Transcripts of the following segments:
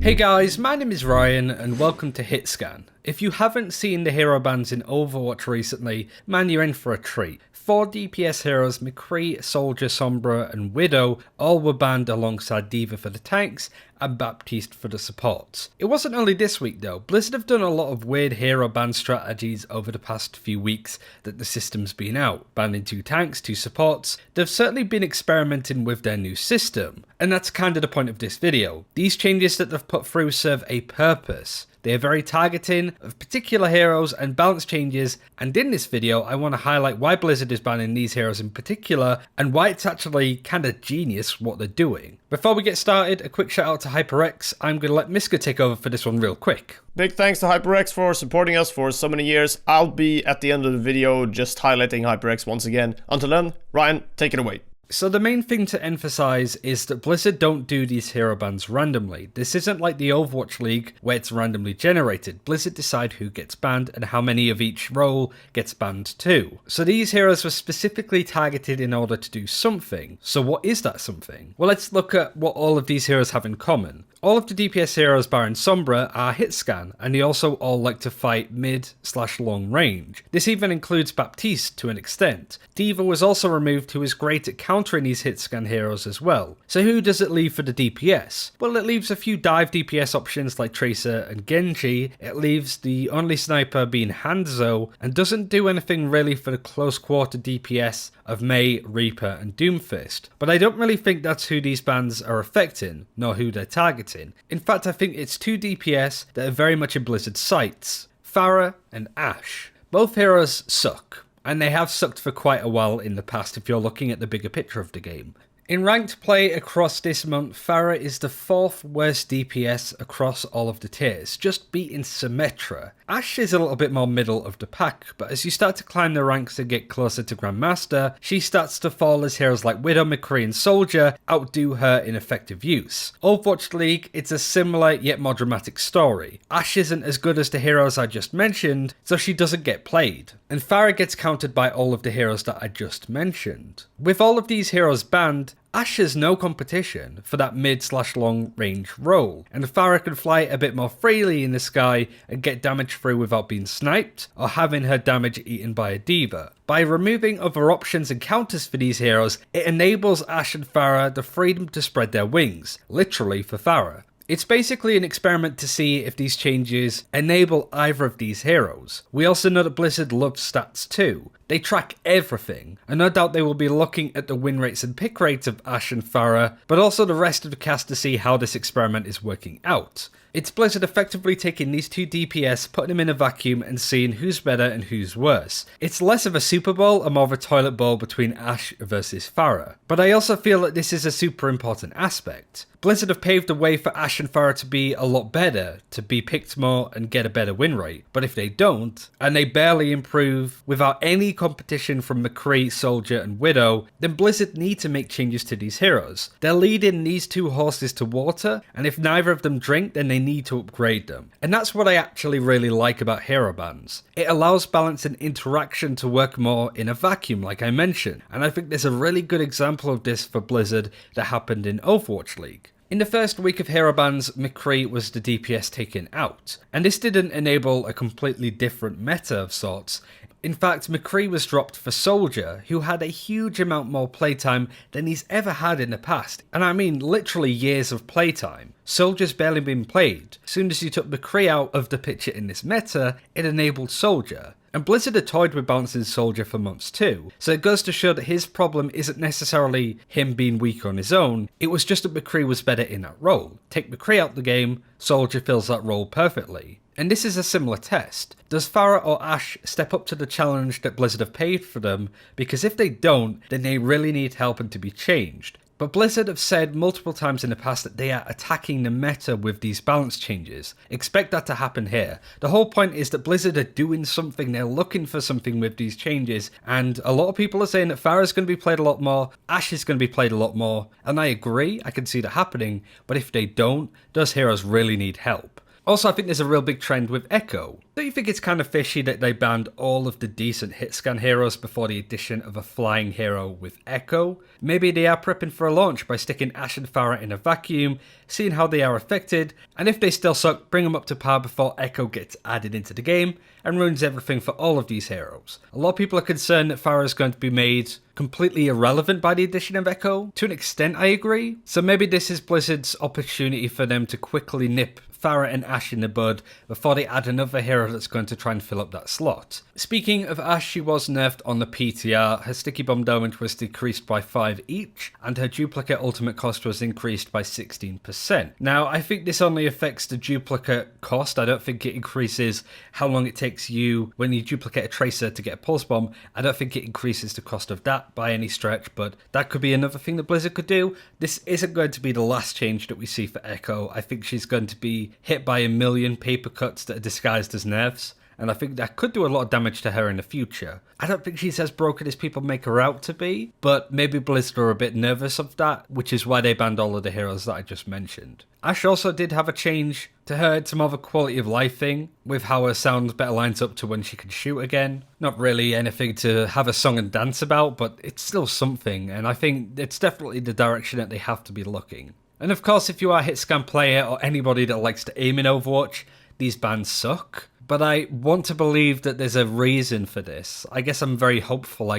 Hey guys, my name is Ryan and welcome to HitScan. If you haven't seen the hero bans in Overwatch recently, man, you're in for a treat. 4 DPS heroes, McCree, Soldier, Sombra and Widow all were banned alongside D.Va for the tanks and Baptiste for the supports. It wasn't only this week though. Blizzard have done a lot of weird hero ban strategies over the past few weeks that the system's been out. Banning 2 tanks, 2 supports. They've certainly been experimenting with their new system. And that's kind of the point of this video. These changes that they've put through serve a purpose. They are very targeting of particular heroes and balance changes, and in this video I want to highlight why Blizzard is banning these heroes in particular and why it's actually kinda genius what they're doing. Before we get started, a quick shout out to HyperX. I'm going to let Miska take over for this one real quick. Big thanks to HyperX for supporting us for so many years. I'll be at the end of the video just highlighting HyperX once again. Until then, Ryan, take it away. So the main thing to emphasize is that Blizzard don't do these hero bans randomly. This isn't like the Overwatch League where it's randomly generated. Blizzard decide who gets banned and how many of each role gets banned too. So these heroes were specifically targeted in order to do something. So what is that something? Well, let's look at what all of these heroes have in common. All of the DPS heroes barring Sombra are hit scan, and they also all like to fight mid/long range. This even includes Baptiste to an extent. D.Va was also removed, who is great at countering these hit scan heroes as well. So who does it leave for the DPS? Well, it leaves a few dive DPS options like Tracer and Genji. It leaves the only sniper being Hanzo, and doesn't do anything really for the close quarter DPS of Mei, Reaper and Doomfist. But I don't really think that's who these bans are affecting, nor who they're targeting. In fact, I think it's 2 DPS that are very much in Blizzard's sights, Pharah and Ashe. Both heroes suck, and they have sucked for quite a while in the past if you're looking at the bigger picture of the game. In ranked play across this month, Pharah is the 4th worst DPS across all of the tiers, just beating Symmetra. Ashe is a little bit more middle of the pack, but as you start to climb the ranks and get closer to Grandmaster, she starts to fall as heroes like Widow, McCree and Soldier outdo her in effective use. Overwatch League, it's a similar yet more dramatic story. Ashe isn't as good as the heroes I just mentioned, so she doesn't get played. And Pharah gets countered by all of the heroes that I just mentioned. With all of these heroes banned, Ashe has no competition for that mid/long range role, and Pharah can fly a bit more freely in the sky and get damage through without being sniped or having her damage eaten by a D.Va. By removing other options and counters for these heroes, it enables Ashe and Pharah the freedom to spread their wings, literally for Pharah. It's basically an experiment to see if these changes enable either of these heroes. We also know that Blizzard loves stats too. They track everything, and no doubt they will be looking at the win rates and pick rates of Ashe and Pharah, but also the rest of the cast to see how this experiment is working out. It's Blizzard effectively taking these 2 DPS, putting them in a vacuum and seeing who's better and who's worse. It's less of a Super Bowl and more of a toilet bowl between Ashe versus Pharah. But I also feel that this is a super important aspect. Blizzard have paved the way for Ashe and Pharah to be a lot better, to be picked more and get a better win rate. But if they don't, and they barely improve without any competition from McCree, Soldier and Widow, then Blizzard need to make changes to these heroes. They're leading these 2 horses to water, and if neither of them drink, then they need to upgrade them. And that's what I actually really like about hero bans. It allows balance and interaction to work more in a vacuum, like I mentioned, and I think there's a really good example of this for Blizzard that happened in Overwatch League. In the first week of hero bans, McCree was the DPS taken out, and this didn't enable a completely different meta of sorts. In fact, McCree was dropped for Soldier, who had a huge amount more playtime than he's ever had in the past, and I mean literally years of playtime. Soldier's barely been played. As soon as you took McCree out of the picture in this meta, it enabled Soldier. And Blizzard had toyed with balancing Soldier for months too, so it goes to show that his problem isn't necessarily him being weak on his own, it was just that McCree was better in that role. Take McCree out the game, Soldier fills that role perfectly. And this is a similar test. Does Pharah or Ashe step up to the challenge that Blizzard have paid for them? Because if they don't, then they really need help and to be changed. But Blizzard have said multiple times in the past that they are attacking the meta with these balance changes. Expect that to happen here. The whole point is that Blizzard are doing something, they're looking for something with these changes, and a lot of people are saying that Pharah's going to be played a lot more, Ashe is going to be played a lot more, and I agree, I can see that happening, but if they don't, those heroes really need help. Also, I think there's a real big trend with Echo. Don't you think it's kind of fishy that they banned all of the decent hit scan heroes before the addition of a flying hero with Echo? Maybe they are prepping for a launch by sticking Ashe and Pharah in a vacuum, seeing how they are affected, and if they still suck, bring them up to par before Echo gets added into the game and ruins everything for all of these heroes. A lot of people are concerned that Pharah is going to be made completely irrelevant by the addition of Echo. To an extent, I agree. So maybe this is Blizzard's opportunity for them to quickly nip Pharah and Ashe in the bud before they add another hero that's going to try and fill up that slot. Speaking of Ashe, she was nerfed on the PTR. Her sticky bomb damage was decreased by 5 each, and her duplicate ultimate cost was increased by 16%. Now, I think this only affects the duplicate cost. I don't think it increases how long it takes you when you duplicate a tracer to get a pulse bomb. I don't think it increases the cost of that by any stretch, but that could be another thing that Blizzard could do. This isn't going to be the last change that we see for Echo. I think she's going to be hit by a million paper cuts that are disguised as nerfs, and I think that could do a lot of damage to her in the future. I don't think she's as broken as people make her out to be, but maybe Blizzard are a bit nervous of that, which is why they banned all of the heroes that I just mentioned. Ashe also did have a change to her. It's more of a quality of life thing, with how her sound better lines up to when she can shoot again. Not really anything to have a song and dance about, but it's still something, and I think it's definitely the direction that they have to be looking. And of course, if you are a hitscan player or anybody that likes to aim in Overwatch, these bans suck. But I want to believe that there's a reason for this. I guess I'm very hopeful,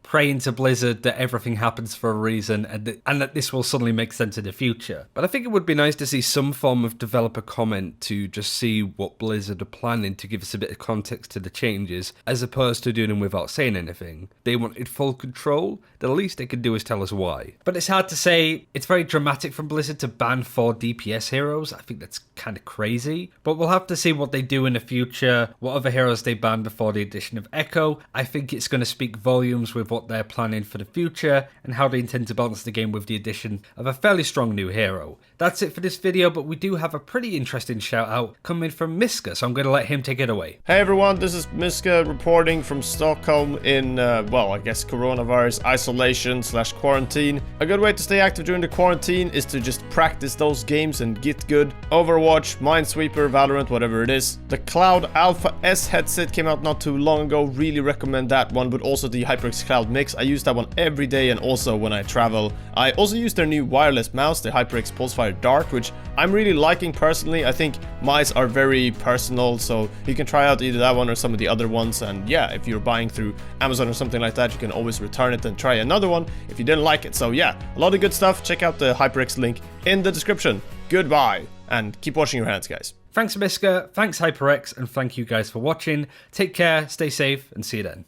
praying to Blizzard that everything happens for a reason and that this will suddenly make sense in the future. But I think it would be nice to see some form of developer comment to just see what Blizzard are planning to give us a bit of context to the changes, as opposed to doing them without saying anything. They wanted full control. The least they can do is tell us why. But it's hard to say. It's very dramatic from Blizzard to ban 4 DPS heroes. I think that's kind of crazy. But we'll have to see what they do in the future, what other heroes they ban before the addition of Echo. I think it's going to speak volumes with what they're planning for the future and how they intend to balance the game with the addition of a fairly strong new hero. That's it for this video, but we do have a pretty interesting shout out coming from Miska, so I'm going to let him take it away. Hey everyone, this is Miska reporting from Stockholm in, coronavirus isolation/quarantine. A good way to stay active during the quarantine is to just practice those games and get good. Overwatch, Minesweeper, Valorant, whatever it is. The Cloud Alpha S headset came out not too long ago, really recommend that one, but also the HyperX Cloud Mix. I use that one every day and also when I travel. I also use their new wireless mouse, the HyperX Pulsefire Dark, which I'm really liking personally. I think mice are very personal, so you can try out either that one or some of the other ones, and yeah, if you're buying through Amazon or something like that, you can always return it and try another one if you didn't like it. So yeah, a lot of good stuff. Check out the HyperX link in the description. Goodbye, and keep washing your hands, guys. Thanks Miska, thanks HyperX, and thank you guys for watching. Take care, stay safe, and see you then.